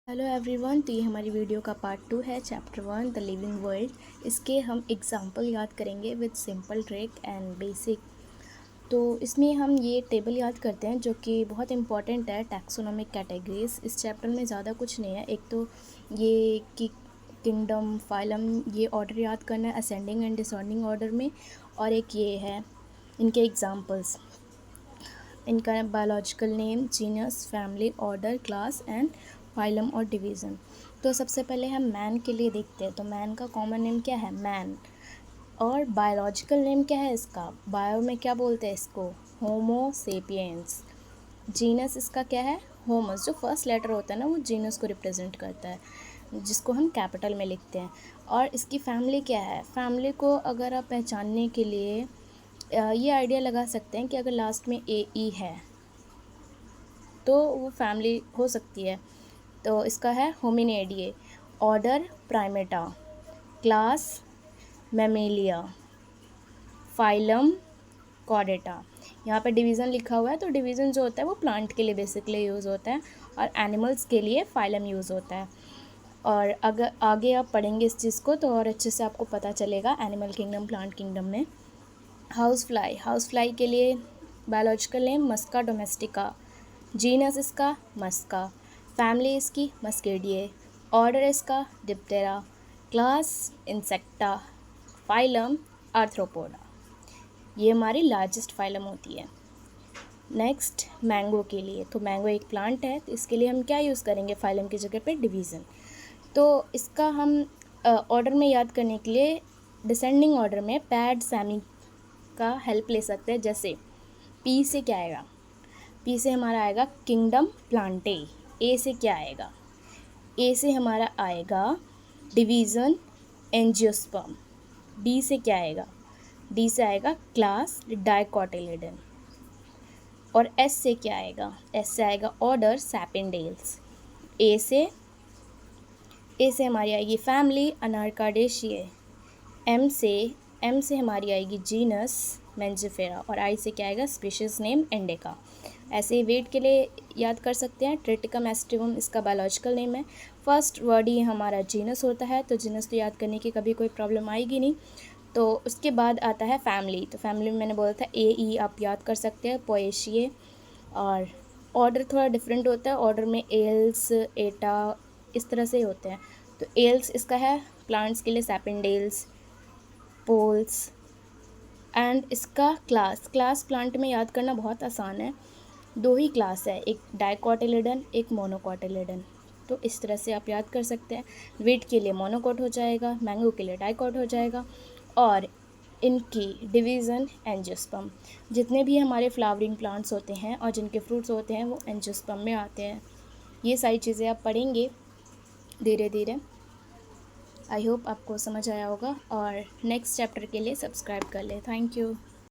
Hello everyone, तो ये हमारी वीडियो का पार्ट 2 है। Chapter 1 the living world. इसके हम एग्जांपल याद करेंगे with simple trick and basic. तो इसमें हम ये टेबल याद करते हैं जो कि बहुत इंपॉर्टेंट है, टैक्सोनॉमिक कैटेगरीज। इस चैप्टर में ज़्यादा कुछ नहीं है। एक तो ये कि किंगडम, फाइलम, ये ऑर्डर याद करना है असेंडिंग एंड डिसेंडिंग ऑर्डर में। और एक ये है इनके एग्जाम्पल्स, इनका biological name, genus, family, order, class and phylum और डिवीज़न। तो सबसे पहले हम मैन के लिए देखते हैं। तो मैन का कॉमन नेम क्या है? मैन। और बायोलॉजिकल नेम क्या है इसका? बायो में क्या बोलते हैं इसको? होमो सेपियंस। जीनस इसका क्या है? होमस। जो फर्स्ट लेटर होता है ना, वो जीनस को रिप्रेजेंट करता है, जिसको हम कैपिटल में लिखते हैं। और इसकी फैमिली क्या है? फैमिली को अगर आप पहचानने के लिए ये आइडिया लगा सकते हैं कि अगर लास्ट में ए ई है तो वो फैमिली हो सकती है। तो इसका है hominidae. Order primata, class mammalia, phylum chordata. यहाँ पे डिवीज़न लिखा हुआ है, तो डिवीज़न जो होता है वो प्लांट के लिए बेसिकली यूज़ होता है और एनिमल्स के लिए फाइलम यूज़ होता है। और अगर आगे आप पढ़ेंगे इस चीज़ को तो और अच्छे से आपको पता चलेगा एनिमल किंगडम, प्लांट किंगडम में। हाउस फ्लाई, हाउस फ्लाई के लिए बायोलॉजिकल नेम मस्का डोमेस्टिका, जीनस इसका मस्का, फैमिली इसकी मस्केडिए, ऑर्डर इसका Diptera, class insecta, phylum arthropoda. ये हमारी लार्जेस्ट फाइलम होती है। नेक्स्ट मैंगो के लिए, तो मैंगो एक प्लांट है, तो इसके लिए हम क्या यूज़ करेंगे फाइलम की जगह पे? डिवीज़न। तो इसका हम ऑर्डर में याद करने के लिए डिसेंडिंग ऑर्डर में पैड सैमी का हेल्प ले सकते हैं। जैसे पी से क्या आएगा? पी से हमारा आएगा किंगडम प्लांटे। ए से क्या आएगा? ए से हमारा आएगा डिवीज़न एंजियोस्पर्म। डी से क्या आएगा? डी से आएगा क्लास डाइकोटिलिडन। और एस से क्या आएगा? एस से आएगा ऑर्डर सैपिनडेल्स। ए से हमारी आएगी फैमिली अनारकाडेशिए। एम से हमारी आएगी जीनस मेंजिफेरा। और आई से क्या आएगा? Species name indica. ऐसे ही वेट के लिए याद कर सकते हैं। ट्रिटिकम एस्टिवम इसका बायोलॉजिकल नेम है। फर्स्ट वर्ड ही हमारा जीनस होता है, तो जीनस तो याद करने की कभी कोई प्रॉब्लम आएगी नहीं। तो उसके बाद आता है फैमिली। तो फैमिली में मैंने बोला था ए ई आप याद कर सकते हैं, पोएशिए। और ऑर्डर थोड़ा डिफरेंट होता है। ऑर्डर में एल्स, एटा, इस तरह से होते हैं। तो एल्स इसका है प्लांट्स के लिए सैपिनडेल्स, पोल्स। एंड इसका क्लास प्लांट में याद करना बहुत आसान है। दो ही क्लास है, एक डाइकोटिलिडन, एक मोनोकोटिलिडन। तो इस तरह से आप याद कर सकते हैं। वीट के लिए मोनोकोट हो जाएगा, मैंगो के लिए डाइकोट हो जाएगा। और इनकी डिवीज़न एंजियोस्पर्म। जितने भी हमारे फ्लावरिंग प्लांट्स होते हैं और जिनके फ्रूट्स होते हैं वो एंजियोस्पर्म में आते हैं। ये सारी चीज़ें आप पढ़ेंगे धीरे धीरे। आई होप आपको समझ आया होगा और नेक्स्ट चैप्टर के लिए सब्सक्राइब कर लें। Thank you.